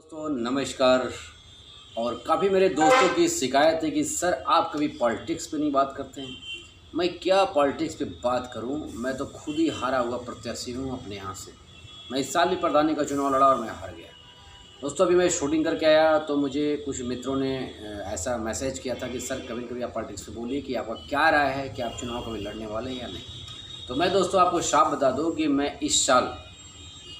दोस्तों नमस्कार। और काफ़ी मेरे दोस्तों की शिकायत है कि सर आप कभी पॉलिटिक्स पे नहीं बात करते हैं। मैं क्या पॉलिटिक्स पे बात करूं, मैं तो खुद ही हारा हुआ प्रत्याशी हूं अपने यहाँ से। मैं इस साल भी प्रधानी का चुनाव लड़ा और मैं हार गया। दोस्तों अभी मैं शूटिंग करके आया तो मुझे कुछ मित्रों ने ऐसा मैसेज किया था कि सर कभी कभी आप पॉलिटिक्स पे बोलिए कि आपका क्या राय है कि आप चुनाव कभी लड़ने वाले हैं या नहीं। तो मैं दोस्तों आपको साफ बता दूँ कि मैं इस साल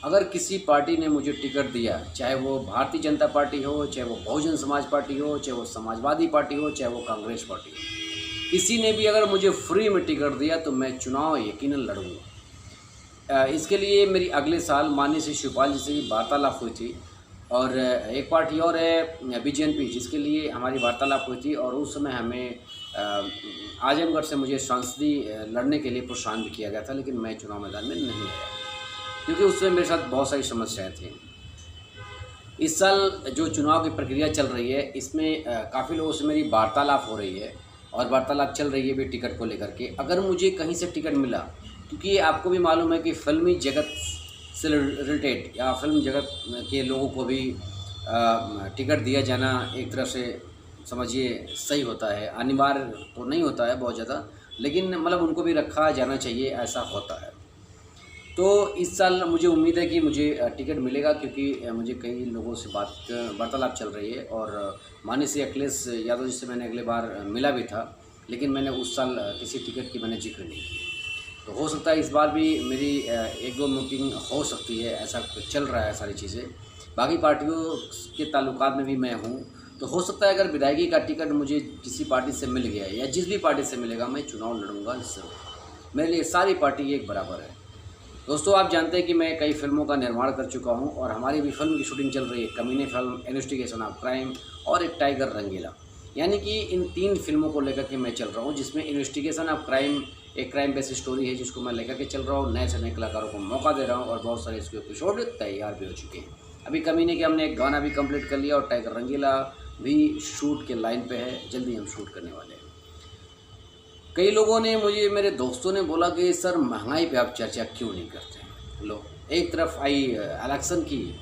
अगर किसी पार्टी ने मुझे टिकट दिया, चाहे वो भारतीय जनता पार्टी हो, चाहे वो बहुजन समाज पार्टी हो, चाहे वो समाजवादी पार्टी हो, चाहे वो कांग्रेस पार्टी हो, किसी ने भी अगर मुझे फ्री में टिकट दिया तो मैं चुनाव यकीनन लड़ूंगा। इसके लिए मेरी अगले साल माननीय श्री शिवपाल जी से भी वार्तालाप हुई थी और एक पार्टी और है बीजेपी जिसके लिए हमारी वार्तालाप हुई थी और उस समय हमें आजमगढ़ से मुझे सांसदीय लड़ने के लिए प्रोत्साहन भी किया गया था, लेकिन मैं चुनाव मैदान में नहीं आया क्योंकि उसमें मेरे साथ बहुत सारी समस्याएं थी। इस साल जो चुनाव की प्रक्रिया चल रही है इसमें काफ़ी लोगों से मेरी वार्तालाप हो रही है और वार्तालाप चल रही है भी टिकट को लेकर के। अगर मुझे कहीं से टिकट मिला, क्योंकि आपको भी मालूम है कि फिल्मी जगत से रिलेटेड या फिल्म जगत के लोगों को भी टिकट दिया जाना एक तरह से समझिए सही होता है। अनिवार्य तो नहीं होता है बहुत ज़्यादा, लेकिन मतलब उनको भी रखा जाना चाहिए, ऐसा होता है। तो इस साल मुझे उम्मीद है कि मुझे टिकट मिलेगा क्योंकि मुझे कई लोगों से वार्तालाप चल रही है और माननीय श्री अखिलेश यादव जी से मैंने अगले बार मिला भी था, लेकिन मैंने उस साल किसी टिकट की मैंने जिक्र नहीं किया। तो हो सकता है इस बार भी मेरी एक दो मीटिंग हो सकती है, ऐसा चल रहा है सारी चीज़ें। बाकी पार्टियों के ताल्लुकात में भी मैं हूँ, तो हो सकता है अगर विधायकी का टिकट मुझे किसी पार्टी से मिल गया या जिस भी पार्टी से मिलेगा मैं चुनाव लड़ूंगा ज़रूर। मेरे लिए सारी पार्टी एक बराबर है। दोस्तों आप जानते हैं कि मैं कई फिल्मों का निर्माण कर चुका हूं और हमारी भी फिल्म की शूटिंग चल रही है, कमीने फिल्म, इन्वेस्टिगेशन ऑफ क्राइम और एक टाइगर रंगीला। यानी कि इन 3 फिल्मों को लेकर के मैं चल रहा हूं, जिसमें इन्वेस्टिगेशन ऑफ क्राइम एक क्राइम बेस्ड स्टोरी है जिसको मैं लेकर के चल रहा हूँ। नए से नए कलाकारों को मौका दे रहा हूँ और बहुत सारे इसके एपिसोड तैयार भी हो चुके हैं। अभी कमीने के हमने एक गाना भी कम्प्लीट कर लिया और टाइगर रंगीला भी शूट के लाइन पर है, जल्दी हम शूट करने वाले हैं। कई लोगों ने मुझे, मेरे दोस्तों ने बोला कि सर महंगाई पे आप चर्चा क्यों नहीं करते हैं। लो, एक तरफ आई इलेक्शन की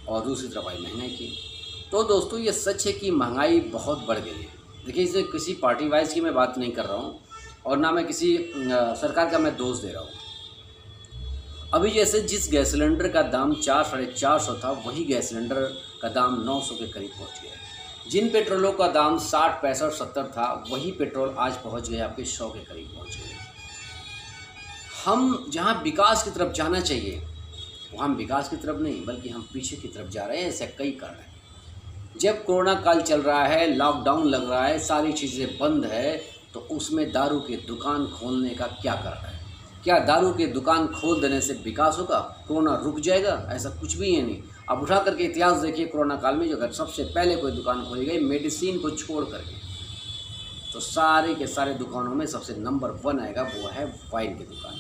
और दूसरी तरफ आई महंगाई की। तो दोस्तों ये सच है कि महंगाई बहुत बढ़ गई है। देखिए इसमें किसी पार्टी वाइज की मैं बात नहीं कर रहा हूँ और ना मैं किसी सरकार का मैं दोष दे रहा हूँ। अभी जैसे जिस गैस सिलेंडर का दाम 400-450 था, वही गैस सिलेंडर का दाम 900 के करीब पहुँच गया। जिन पेट्रोलों का दाम 60, 65, 70 था, वही पेट्रोल आज पहुंच गए आपके 100 के करीब पहुंच गए। हम जहां विकास की तरफ जाना चाहिए वहां हम विकास की तरफ नहीं बल्कि हम पीछे की तरफ जा रहे हैं। ऐसे कई कारण हैं। जब कोरोना काल चल रहा है, लॉकडाउन लग रहा है, सारी चीज़ें बंद है, तो उसमें दारू की दुकान खोलने का क्या कारण है? क्या दारू की दुकान खोल देने से विकास होगा? कोरोना रुक जाएगा? ऐसा कुछ भी है नहीं। अब उठा करके इतिहास देखिए, कोरोना काल में जो अगर सबसे पहले कोई दुकान खोली गई मेडिसिन को छोड़ करके, तो सारे के सारे दुकानों में सबसे नंबर 1 आएगा, वो है वाइन की दुकान।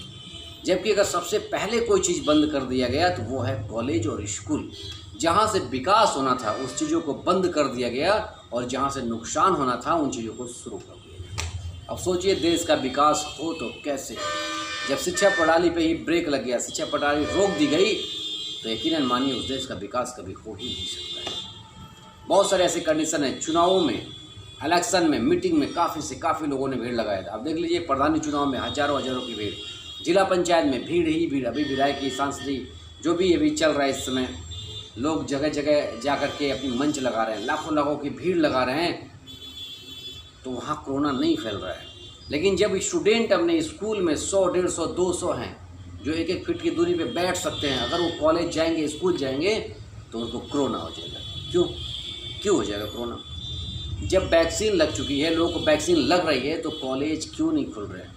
जबकि अगर सबसे पहले कोई चीज़ बंद कर दिया गया तो वो है कॉलेज और स्कूल। जहाँ से विकास होना था उस चीज़ों को बंद कर दिया गया और जहाँ से नुकसान होना था उन चीज़ों को शुरू कर दिया गया। अब सोचिए देश का विकास हो तो कैसे? जब शिक्षा प्रणाली पे ही ब्रेक लग गया, शिक्षा प्रणाली रोक दी गई, तो यकीनन मानिए उस देश का विकास कभी हो ही नहीं सकता है। बहुत सारे ऐसे कंडीशन हैं। चुनावों में, इलेक्शन में, मीटिंग में काफ़ी से काफ़ी लोगों ने भीड़ लगाया था। अब देख लीजिए प्रधानी चुनाव में हज़ारों हज़ारों की भीड़, जिला पंचायत में भीड़ ही भीड़। अभी विधायकी, सांसदीय जो भी अभी चल रहा है इस समय, लोग जगह जगह जा कर के अपनी मंच लगा रहे हैं, लाखों लाखों की भीड़ लगा रहे हैं, तो वहाँ कोरोना नहीं फैल रहा है। लेकिन जब स्टूडेंट अपने स्कूल में 100, 150, 200 हैं जो 1-1 फीट की दूरी पे बैठ सकते हैं, अगर वो कॉलेज जाएंगे, स्कूल जाएंगे, तो उनको कोरोना हो जाएगा। क्यों हो जाएगा कोरोना? जब वैक्सीन लग चुकी है, लोगों को वैक्सीन लग रही है, तो कॉलेज क्यों नहीं खुल रहे हैं?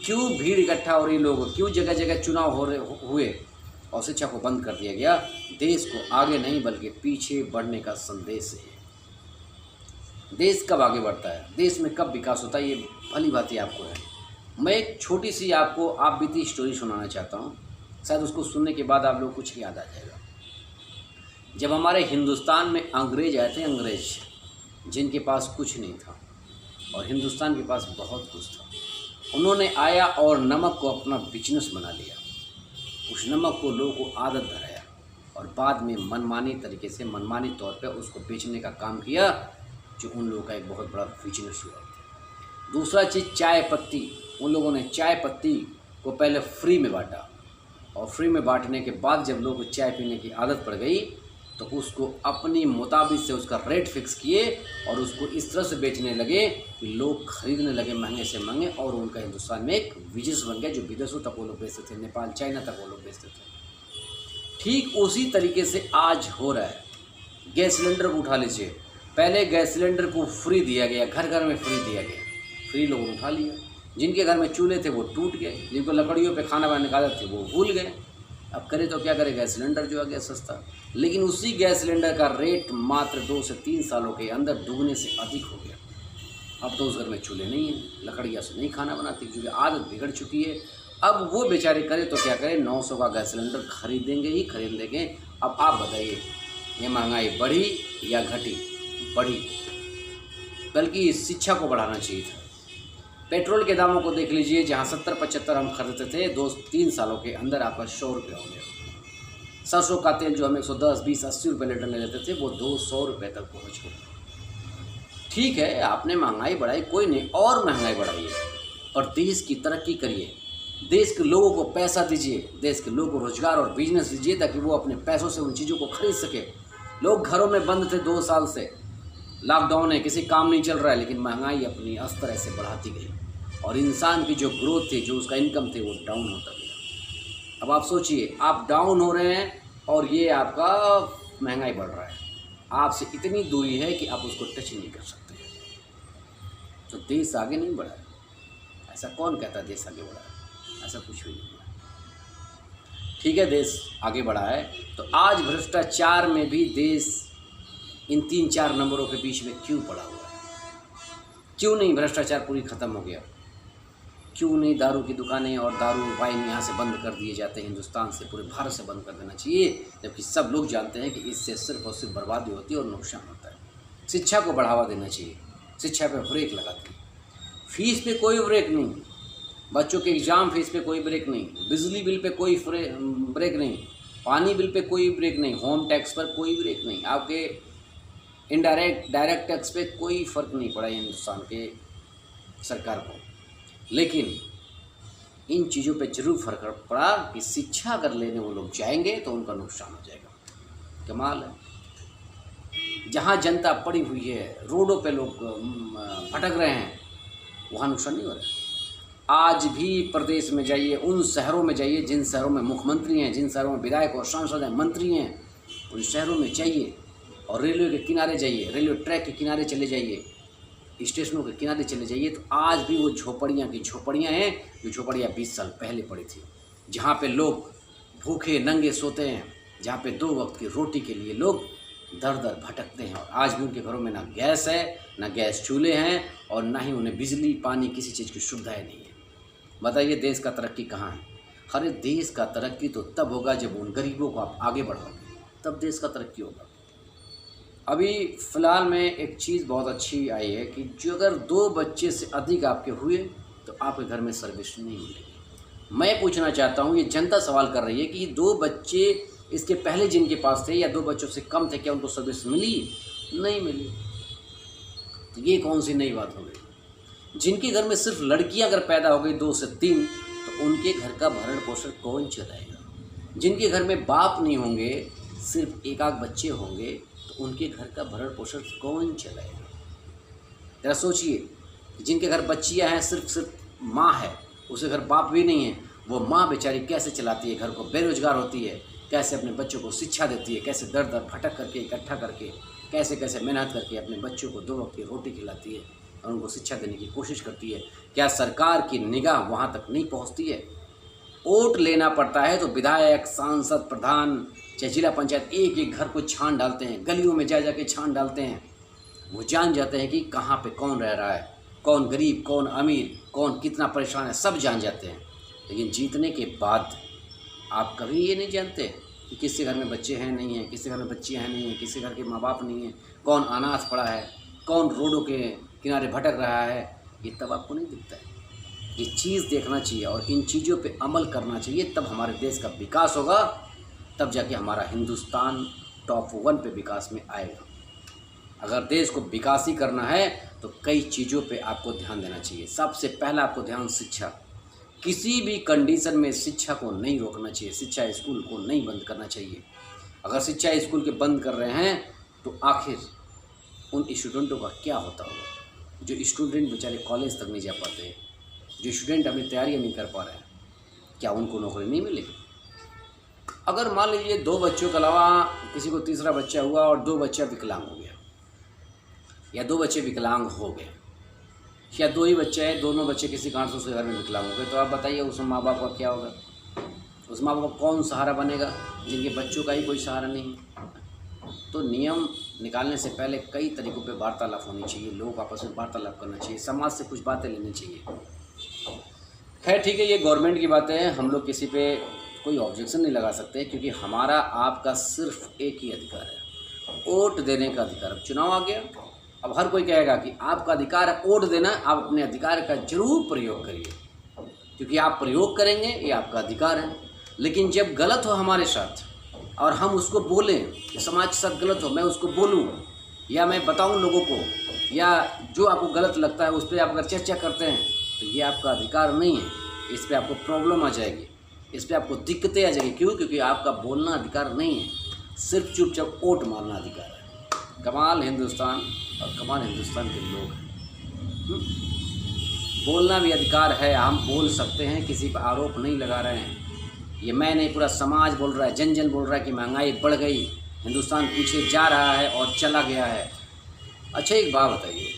क्यों भीड़ इकट्ठा हो रही लोगों? क्यों जगह जगह चुनाव हुए और शिक्षा को बंद कर दिया गया? देश को आगे नहीं बल्कि पीछे बढ़ने का संदेश है। देश कब आगे बढ़ता है, देश में कब विकास होता है, ये भली बात आपको है। मैं एक छोटी सी आपको आप बीती स्टोरी सुनाना चाहता हूँ, शायद उसको सुनने के बाद आप लोग कुछ याद आ जाएगा। जब हमारे हिंदुस्तान में अंग्रेज आए थे, अंग्रेज जिनके पास कुछ नहीं था और हिंदुस्तान के पास बहुत कुछ था, उन्होंने आया और नमक को अपना बिजनेस बना लिया। उस नमक को लोगों को आदत धराया और बाद में मनमानी तरीके से, मनमानी तौर पे उसको बेचने का काम किया, जो उन लोगों का एक बहुत बड़ा बिजनेस हुआ। दूसरा चीज़ चाय पत्ती, उन लोगों ने चाय पत्ती को पहले फ्री में बांटा, और फ्री में बांटने के बाद जब लोगों को चाय पीने की आदत पड़ गई तो उसको अपनी मुताबिक से उसका रेट फिक्स किए और उसको इस तरह से बेचने लगे कि लोग खरीदने लगे महंगे से महंगे, और उनका हिंदुस्तान में एक बिजनेस बन गया जो विदेशों तक वो लोग बेचते थे, नेपाल चाइना तक वो लोग बेचते थे। ठीक उसी तरीके से आज हो रहा है। गैस सिलेंडर को उठा लीजिए, पहले गैस सिलेंडर को फ्री दिया गया, घर घर में फ्री दिया गया, फ्री लोगों ने उठा लिया। जिनके घर में चूल्हे थे वो टूट गए, जिनको लकड़ियों पे खाना बनाने की आदत थी वो भूल गए। अब करे तो क्या करे, गैस सिलेंडर जो आ गया सस्ता, लेकिन उसी गैस सिलेंडर का रेट मात्र 2 से 3 सालों के अंदर दुगने से अधिक हो गया। अब तो उस घर में चूल्हे नहीं हैं, लकड़ियाँ से नहीं खाना बनाती क्योंकि आदत बिगड़ चुकी है। अब वो बेचारे करे तो क्या करें, 900 का गैस सिलेंडर खरीदेंगे ही खरीदेंगे। अब आप बताइए, ये महंगाई बढ़ी या घटी? बढ़ी। बल्कि शिक्षा को बढ़ाना चाहिए था। पेट्रोल के दामों को देख लीजिए, जहाँ 70-75 हम खरीदते थे, 2-3 सालों के अंदर आपका 100 रुपये हो गया। सरसों का तेल जो हम 110, 20, 80 रुपये लीटर ले लेते थे वो 200 रुपये तक पहुँच गए। ठीक है, आपने महंगाई बढ़ाई, कोई नहीं, और महंगाई बढ़ाइए, और देश की तरक्की करिए, देश के लोगों को पैसा दीजिए, देश के लोगों को रोजगार और बिजनेस दीजिए ताकि वो अपने पैसों से उन चीज़ों को खरीद सके। लोग घरों में बंद थे 2 साल से, लॉकडाउन है, किसी काम नहीं चल रहा है, लेकिन महंगाई अपनी अस्तर ऐसे बढ़ाती गई और इंसान की जो ग्रोथ थी, जो उसका इनकम थे, वो डाउन होता गया। अब आप सोचिए, आप डाउन हो रहे हैं और ये आपका महंगाई बढ़ रहा है, आपसे इतनी दूरी है कि आप उसको टच नहीं कर सकते। तो देश आगे नहीं बढ़ा है। ऐसा कौन कहता है देश आगे बढ़ा है? ऐसा कुछ भी नहीं है। ठीक है, देश आगे बढ़ा है, तो आज भ्रष्टाचार में भी देश इन 3-4 नंबरों के बीच में क्यों पड़ा हुआ है? क्यों नहीं भ्रष्टाचार पूरी ख़त्म हो गया? क्यों नहीं दारू की दुकानें और दारू वाइन यहाँ से बंद कर दिए जाते हैं, हिंदुस्तान से, पूरे भारत से बंद कर देना चाहिए, जबकि सब लोग जानते हैं कि इससे सिर्फ और सिर्फ बर्बादी होती है और नुकसान होता है। शिक्षा को बढ़ावा देना चाहिए, शिक्षा पे ब्रेक लगाते हैं, फीस पे कोई ब्रेक नहीं, बच्चों के एग्ज़ाम फीस पे कोई ब्रेक नहीं, बिजली बिल पे कोई ब्रेक नहीं, पानी बिल पे कोई ब्रेक नहीं, होम टैक्स पर कोई ब्रेक नहीं, आपके इनडायरेक्ट डायरेक्ट टैक्स पे कोई फ़र्क नहीं पड़ा हिंदुस्तान के सरकार को। लेकिन इन चीज़ों पे जरूर फर्क पड़ा कि शिक्षा अगर लेने वो लोग जाएंगे तो उनका नुकसान हो जाएगा। कमाल है, जहाँ जनता पड़ी हुई है, रोडों पे लोग भटक रहे हैं, वहाँ नुकसान नहीं हो रहा है। आज भी प्रदेश में जाइए, उन शहरों में जाइए जिन शहरों में मुख्यमंत्री हैं, जिन शहरों में विधायक और सांसद हैं, मंत्री हैं, उन शहरों में जाइए और रेलवे के किनारे जाइए, रेलवे ट्रैक के किनारे चले जाइए, स्टेशनों के किनारे चले जाइए, तो आज भी वो झोपड़ियाँ की झोपड़ियाँ हैं जो झोपड़ियाँ 20 साल पहले पड़ी थी, जहाँ पे लोग भूखे नंगे सोते हैं, जहाँ पे 2 वक्त की रोटी के लिए लोग दर दर भटकते हैं। और आज भी उनके घरों में ना गैस है, ना गैस चूल्हे हैं, और ना ही उन्हें बिजली पानी किसी चीज़ की सुविधाएँ नहीं है। बताइए देश का तरक्की कहाँ है? अरे देश का तरक्की तो तब होगा जब उन गरीबों को आप आगे बढ़ाओगे, तब देश का तरक्की होगा। अभी फ़िलहाल में एक चीज़ बहुत अच्छी आई है कि जो अगर 2 बच्चे से अधिक आपके हुए तो आपके घर में सर्विस नहीं मिलेगी। मैं पूछना चाहता हूँ, ये जनता सवाल कर रही है कि 2 बच्चे इसके पहले जिनके पास थे या 2 बच्चों से कम थे, क्या उनको सर्विस मिली? नहीं मिली। तो ये कौन सी नई बात हो गई? जिनके घर में सिर्फ लड़कियां अगर पैदा हो गई 2 से 3, तो उनके घर का भरण पोषण कौन चलाएगा? जिनके घर में बाप नहीं होंगे, सिर्फ एक आध बच्चे होंगे, तो उनके घर का भरण पोषण कौन चलाएगा? जरा सोचिए, जिनके घर बच्चियां हैं, सिर्फ माँ है, उसके घर बाप भी नहीं है, वो माँ बेचारी कैसे चलाती है घर को? बेरोजगार होती है, कैसे अपने बच्चों को शिक्षा देती है, कैसे दर दर भटक करके इकट्ठा करके कैसे मेहनत करके अपने बच्चों को 2 वक्त की रोटी खिलाती है और उनको शिक्षा देने की कोशिश करती है। क्या सरकार की निगाह वहाँ तक नहीं पहुँचती है? वोट लेना पड़ता है तो विधायक, सांसद, प्रधान, चाहे जिला पंचायत एक एक घर को छान डालते हैं, गलियों में जा के छान डालते हैं। वो जान जाते हैं कि कहाँ पे कौन रह रहा है, कौन गरीब, कौन अमीर, कौन कितना परेशान है, सब जान जाते हैं। लेकिन जीतने के बाद आप कभी ये नहीं जानते कि किसके घर में बच्चे हैं नहीं हैं, किसके घर में बच्चियाँ हैं नहीं हैं, किसके घर के माँ बाप नहीं हैं, कौन अनाथ पड़ा है, कौन रोडों के किनारे भटक रहा है। ये तब आपको नहीं दिखता है। ये चीज़ देखना चाहिए और इन चीज़ों पे अमल करना चाहिए, तब हमारे देश का विकास होगा तब जाके हमारा हिंदुस्तान टॉप 1 पे विकास में आएगा। अगर देश को विकास ही करना है तो कई चीज़ों पे आपको ध्यान देना चाहिए। सबसे पहला आपको ध्यान शिक्षा, किसी भी कंडीशन में शिक्षा को नहीं रोकना चाहिए, शिक्षा स्कूल को नहीं बंद करना चाहिए। अगर शिक्षा स्कूल के बंद कर रहे हैं तो आखिर उन स्टूडेंटों का क्या होता होगा, जो स्टूडेंट बेचारे कॉलेज तक नहीं जा पाते, जो स्टूडेंट अपनी तैयारियाँ नहीं कर पा रहे हैं, क्या उनको नौकरी नहीं मिलेगी? अगर मान लीजिए 2 बच्चों के अलावा किसी को तीसरा बच्चा हुआ और 2 बच्चा विकलांग हो गया, या 2 बच्चे विकलांग हो गए, या 2 ही बच्चे हैं, दोनों बच्चे किसी कारण से उस घर में विकलांग हो गए, तो आप बताइए उस माँ बाप का क्या होगा? उस माँ बाप का कौन सहारा बनेगा जिनके बच्चों का ही कोई सहारा नहीं है? तो नियम निकालने से पहले कई तरीक़ों पे वार्तालाप होनी चाहिए, लोग आपस में वार्तालाप करना चाहिए, समाज से कुछ बातें लेनी चाहिए। खैर ठीक है, ये गवर्नमेंट की बातें हैं, हम लोग किसी पे कोई ऑब्जेक्शन नहीं लगा सकते, क्योंकि हमारा आपका सिर्फ एक ही अधिकार है, वोट देने का अधिकार। अब चुनाव आ गया, अब हर कोई कहेगा कि आपका अधिकार है वोट देना, आप अपने अधिकार का जरूर प्रयोग करिए, क्योंकि आप प्रयोग करेंगे ये आपका अधिकार है। लेकिन जब गलत हो हमारे साथ और हम उसको बोलें कि समाज के साथ गलत हो, मैं उसको बोलूं या मैं बताऊं लोगों को, या जो आपको गलत लगता है उस पर आप अगर चर्चा करते हैं तो ये आपका अधिकार नहीं है, इस पर आपको प्रॉब्लम आ जाएगी, इस पर आपको दिक्कतें आ जाएगी। क्यों? क्योंकि आपका बोलना अधिकार नहीं है, सिर्फ चुपचाप वोट मारना अधिकार है। कमाल हिंदुस्तान और कमाल हिंदुस्तान के लोग हैं। बोलना भी अधिकार है, हम बोल सकते हैं, किसी पर आरोप नहीं लगा रहे हैं। ये मैं नहीं, पूरा समाज बोल रहा है, जन जन बोल रहा है कि महंगाई बढ़ गई, हिंदुस्तान पीछे जा रहा है और चला गया है। अच्छा एक बात बताइए,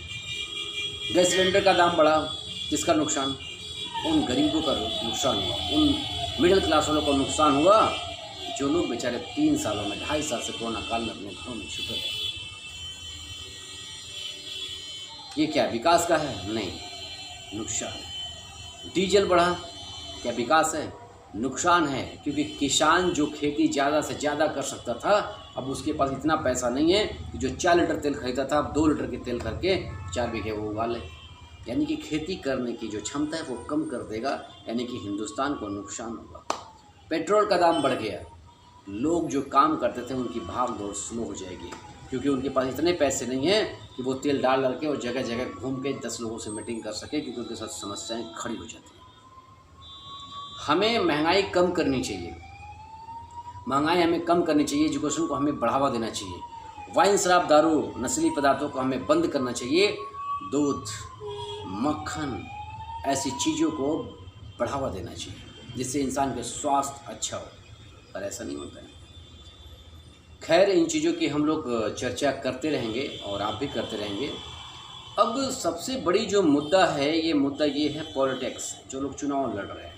गैस सिलेंडर का दाम बढ़ा, किसका नुकसान? उन गरीबों का नुकसान हुआ, उन मिडिल क्लास वालों को नुकसान हुआ, जो लोग बेचारे 3 सालों में 2.5 साल से कोरोना काल में अपने घरों में छुपे रहे। ये क्या विकास का है? नहीं, नुकसान है। डीजल बढ़ा, क्या विकास है? नुकसान है, क्योंकि किसान जो खेती ज़्यादा से ज़्यादा कर सकता था, अब उसके पास इतना पैसा नहीं है कि जो 4 लीटर तेल खरीदा था, अब 2 लीटर के तेल करके 4 बीघे वो उगा ले। यानी कि खेती करने की जो क्षमता है वो कम कर देगा, यानी कि हिंदुस्तान को नुकसान होगा। पेट्रोल का दाम बढ़ गया, लोग जो काम करते थे उनकी भाग दौड़ स्लो हो जाएगी, क्योंकि उनके पास इतने पैसे नहीं हैं कि वो तेल डाल करके और जगह जगह घूम के 10 लोगों से मीटिंग कर सके, क्योंकि उनके साथ समस्याएं खड़ी हो जाती हैं। हमें महंगाई कम करनी चाहिए, महंगाई हमें कम करनी चाहिए, एजुकेशन को हमें बढ़ावा देना चाहिए, वाइन शराब दारू नस्ली पदार्थों को हमें बंद करना चाहिए, दूध मक्खन ऐसी चीज़ों को बढ़ावा देना चाहिए, जिससे इंसान का स्वास्थ्य अच्छा हो, पर ऐसा नहीं होता है। खैर इन चीज़ों की हम लोग चर्चा करते रहेंगे और आप भी करते रहेंगे। अब सबसे बड़ी जो मुद्दा है, ये मुद्दा ये है पॉलिटिक्स, जो लोग चुनाव लड़ रहे हैं।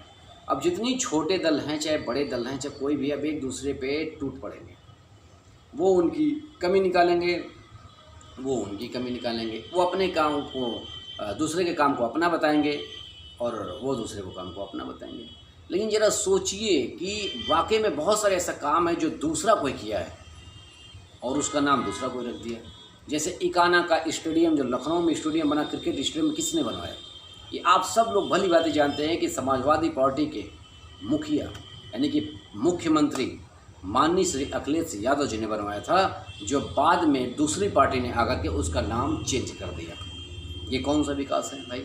अब जितनी छोटे दल हैं चाहे बड़े दल हैं, चाहे कोई भी, अब एक दूसरे पे टूट पड़ेंगे, वो उनकी कमी निकालेंगे, वो उनकी कमी निकालेंगे, वो अपने काम को दूसरे के काम को अपना बताएंगे और वो दूसरे को काम को अपना बताएंगे। लेकिन ज़रा सोचिए कि वाकई में बहुत सारे ऐसा काम है जो दूसरा कोई किया है और उसका नाम दूसरा कोई रख दिया। जैसे इकाना का स्टेडियम, जो लखनऊ में स्टेडियम बना, क्रिकेट स्टेडियम किसने बनवाया? ये आप सब लोग भली भांति जानते हैं कि समाजवादी पार्टी के मुखिया यानी कि मुख्यमंत्री माननीय श्री अखिलेश यादव जी ने बनवाया था, जो बाद में दूसरी पार्टी ने आकर के उसका नाम चेंज कर दिया। ये कौन सा विकास है भाई?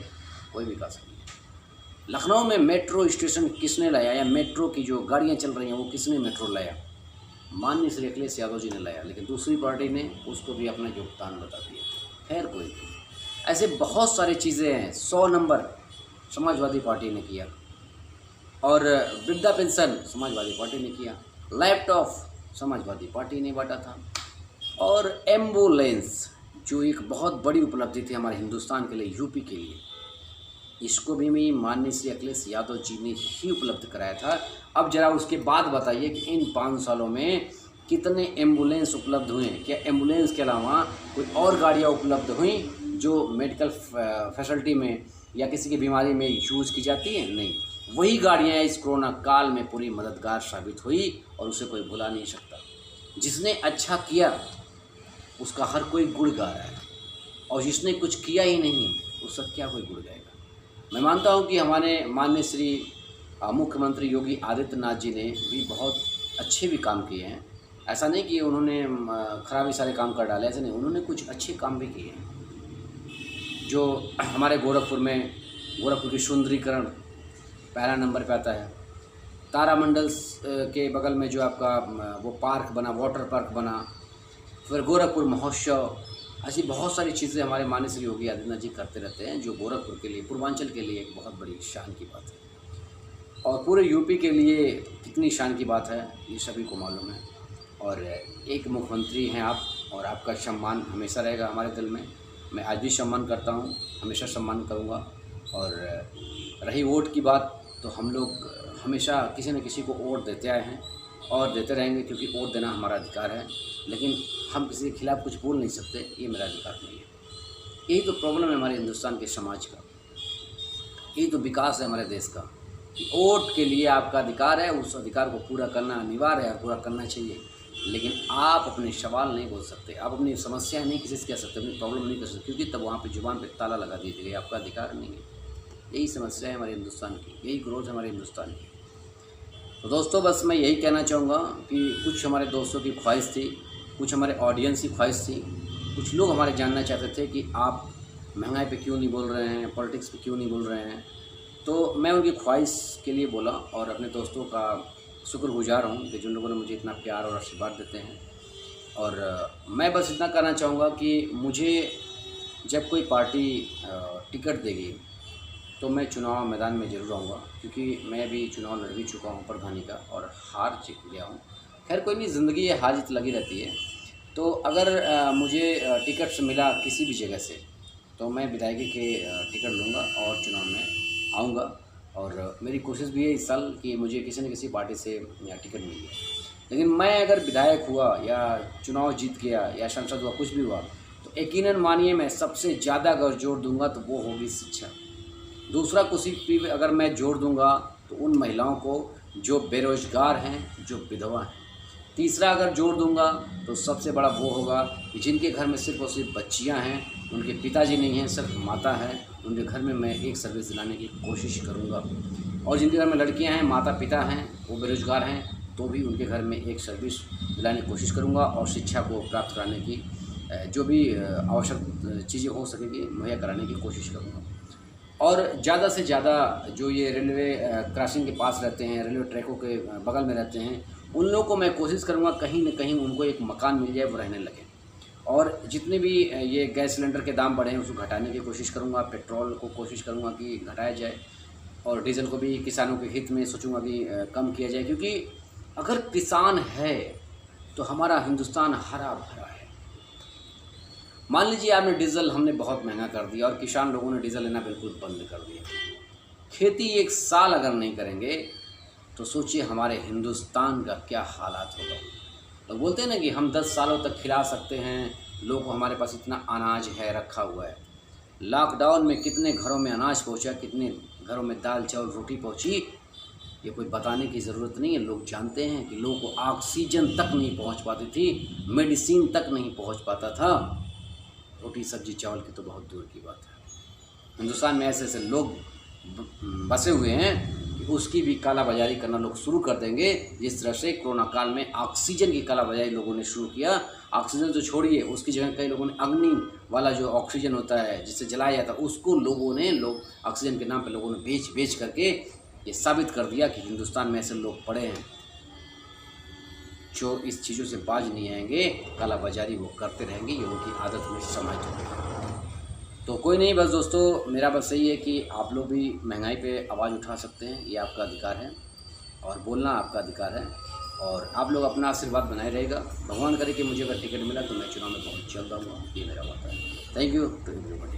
कोई विकास नहीं है। लखनऊ में मेट्रो स्टेशन किसने लाया, या मेट्रो की जो गाड़ियाँ चल रही हैं वो किसने मेट्रो लाया? माननीय श्री अखिलेश यादव जी ने लाया, लेकिन दूसरी पार्टी ने उसको भी अपना योगदान बता दिया। खैर कोई नहीं, ऐसे बहुत सारी चीज़ें हैं। 100 नंबर समाजवादी पार्टी ने किया, और वृद्धा पेंशन समाजवादी पार्टी ने किया, लैपटॉप समाजवादी पार्टी ने बांटा था, और एम्बुलेंस जो एक बहुत बड़ी उपलब्धि थी हमारे हिंदुस्तान के लिए, यूपी के लिए, इसको भी माननीय श्री अखिलेश यादव जी ने ही उपलब्ध कराया था। अब जरा उसके बाद बताइए कि इन 5 सालों में कितने एम्बुलेंस उपलब्ध हुए? क्या एम्बुलेंस के अलावा कोई और गाड़ियाँ उपलब्ध हुई जो मेडिकल फैसिलिटी में या किसी की बीमारी में यूज़ की जाती है? नहीं, वही गाड़ियाँ इस कोरोना काल में पूरी मददगार साबित हुई, और उसे कोई भुला नहीं सकता। जिसने अच्छा किया उसका हर कोई गुण गा रहा है, और जिसने कुछ किया ही नहीं उसका क्या कोई गुण गाएगा? मैं मानता हूं कि हमारे माननीय श्री मुख्यमंत्री योगी आदित्यनाथ जी ने भी बहुत अच्छे भी काम किए हैं। ऐसा नहीं कि उन्होंने खराबी सारे काम कर डाले, ऐसा नहीं, उन्होंने कुछ अच्छे काम भी किए हैं। जो हमारे गोरखपुर की सुंदरीकरण पहला नंबर पे आता है। तारामंडल के बगल में जो आपका वो पार्क बना, वाटर पार्क बना, फिर गोरखपुर महोत्सव, ऐसी बहुत सारी चीज़ें हमारे माननीय श्री योगी आदित्यनाथ जी करते रहते हैं, जो गोरखपुर के लिए, पूर्वांचल के लिए एक बहुत बड़ी शान की बात है। और पूरे यूपी के लिए कितनी शान की बात है ये सभी को मालूम है। और एक मुख्यमंत्री हैं आप, और आपका सम्मान हमेशा रहेगा हमारे दिल में। मैं आज भी सम्मान करता हूँ, हमेशा सम्मान करूँगा। और रही वोट की बात, तो हम लोग हमेशा किसी न किसी को वोट देते आए हैं और देते रहेंगे, क्योंकि वोट देना हमारा अधिकार है। लेकिन हम किसी के खिलाफ़ कुछ बोल नहीं सकते, ये मेरा अधिकार नहीं है। यही तो प्रॉब्लम है हमारे हिंदुस्तान के समाज का, यही तो विकास है हमारे देश का। वोट के लिए आपका अधिकार है, उस अधिकार को पूरा करना अनिवार्य है और पूरा करना चाहिए। लेकिन आप अपने सवाल नहीं बोल सकते, आप अपनी समस्या नहीं किसी से कह सकते, अपनी प्रॉब्लम नहीं कर सकते, क्योंकि तब वहाँ पे जुबान पे ताला लगा दीजिएगा, आपका अधिकार नहीं है। यही समस्या है हमारे हिंदुस्तान की, यही ग्रोथ है हमारे हिंदुस्तान की। तो दोस्तों, बस मैं यही कहना चाहूँगा कि कुछ हमारे दोस्तों की ख्वाहिश थी, कुछ हमारे ऑडियंस की ख्वाहिश थी, कुछ लोग हमारे जानना चाहते थे कि आप महंगाई पे क्यों नहीं बोल रहे हैं, पॉलिटिक्स पे क्यों नहीं बोल रहे हैं। तो मैं उनकी ख्वाहिश के लिए बोला, और अपने दोस्तों का शुक्रगुजार हूँ कि जिन लोगों ने मुझे इतना प्यार और आशीर्वाद देते हैं। और मैं बस इतना कहना चाहूँगा कि मुझे जब कोई पार्टी टिकट देगी तो मैं चुनाव मैदान में ज़रूर आऊँगा, क्योंकि मैं भी चुनाव लड़ भी चुका हूँ प्रधानी का और हार जीत गया हूँ। खैर कोई नहीं, ज़िंदगी है, हार जीत लगी रहती है। तो अगर मुझे टिकट मिला किसी भी जगह से, तो मैं विधायकी के टिकट लूँगा और चुनाव में आऊँगा। और मेरी कोशिश भी है इस साल कि मुझे किसी न किसी पार्टी से टिकट मिल गया। लेकिन मैं अगर विधायक हुआ या चुनाव जीत गया या सांसद हुआ, कुछ भी हुआ, तो यकीनन मानिए मैं सबसे ज़्यादा अगर जोर दूँगा तो वो होगी शिक्षा। दूसरा कुछ भी अगर मैं जोड़ दूंगा तो उन महिलाओं को जो बेरोज़गार हैं, जो विधवा हैं। तीसरा अगर जोड़ दूंगा तो सबसे बड़ा वो होगा कि जिनके घर में सिर्फ और सिर्फ बच्चियां हैं, उनके पिताजी नहीं हैं, सिर्फ माता है, उनके घर में मैं एक सर्विस दिलाने की कोशिश करूंगा। और जिनके घर में लड़कियां हैं, माता पिता हैं, वो बेरोज़गार हैं, तो भी उनके घर में एक सर्विस दिलाने की कोशिश करूँगा। और शिक्षा को प्राप्त कराने की जो भी आवश्यक चीज़ें हो सकेंगी मुहैया कराने की कोशिश करूँगा। और ज़्यादा से ज़्यादा जो ये रेलवे क्रॉसिंग के पास रहते हैं, रेलवे ट्रैकों के बगल में रहते हैं, उन लोगों को मैं कोशिश करूँगा कहीं न कहीं उनको एक मकान मिल जाए, वो रहने लगे। और जितने भी ये गैस सिलेंडर के दाम बढ़े हैं उसको घटाने की कोशिश करूँगा, पेट्रोल को कोशिश करूँगा कि घटाया जाए, और डीजल को भी किसानों के हित में सोचूंगा कि कम किया जाए। क्योंकि अगर किसान है तो हमारा हिंदुस्तान हरा भरा है। मान लीजिए आपने डीजल हमने बहुत महंगा कर दिया और किसान लोगों ने डीजल लेना बिल्कुल बंद कर दिया, खेती एक साल अगर नहीं करेंगे तो सोचिए हमारे हिंदुस्तान का क्या हालात होगा। लोग बोलते हैं ना कि हम 10 सालों तक खिला सकते हैं लोगों को, हमारे पास इतना अनाज है, रखा हुआ है। लॉकडाउन में कितने घरों में अनाज पहुंचा, कितने घरों में दाल चावल रोटी पहुंची, ये कोई बताने की ज़रूरत नहीं है। लोग जानते हैं कि लोगों को ऑक्सीजन तक नहीं पहुंच पाती थी, मेडिसिन तक नहीं पहुंच पाता था, रोटी सब्जी चावल की तो बहुत दूर की बात है। हिंदुस्तान में ऐसे ऐसे लोग बसे हुए हैं कि उसकी भी कालाबाजारी करना लोग शुरू कर देंगे। जिस तरह से कोरोना काल में ऑक्सीजन की कालाबाजारी लोगों ने शुरू किया, ऑक्सीजन तो छोड़िए, उसकी जगह कई लोगों ने अग्नि वाला जो ऑक्सीजन होता है जिससे जलाया जाता है, उसको लोग ऑक्सीजन के नाम पर लोगों ने बेच करके ये साबित कर दिया कि हिंदुस्तान में ऐसे लोग पड़े हैं जो इस चीज़ों से बाज नहीं आएंगे, कालाबाजारी वो करते रहेंगे, ये उनकी आदत में समाहित हो गई। तो कोई नहीं, बस दोस्तों मेरा बस यही है कि आप लोग भी महंगाई पे आवाज़ उठा सकते हैं, ये आपका अधिकार है, और बोलना आपका अधिकार है। और आप लोग अपना आशीर्वाद बनाए रहेगा। भगवान करे कि मुझे अगर टिकट मिला तो मैं चुनाव में बहुत जल्द आऊँगा, ये मेरा वादा है। Thank you to everybody.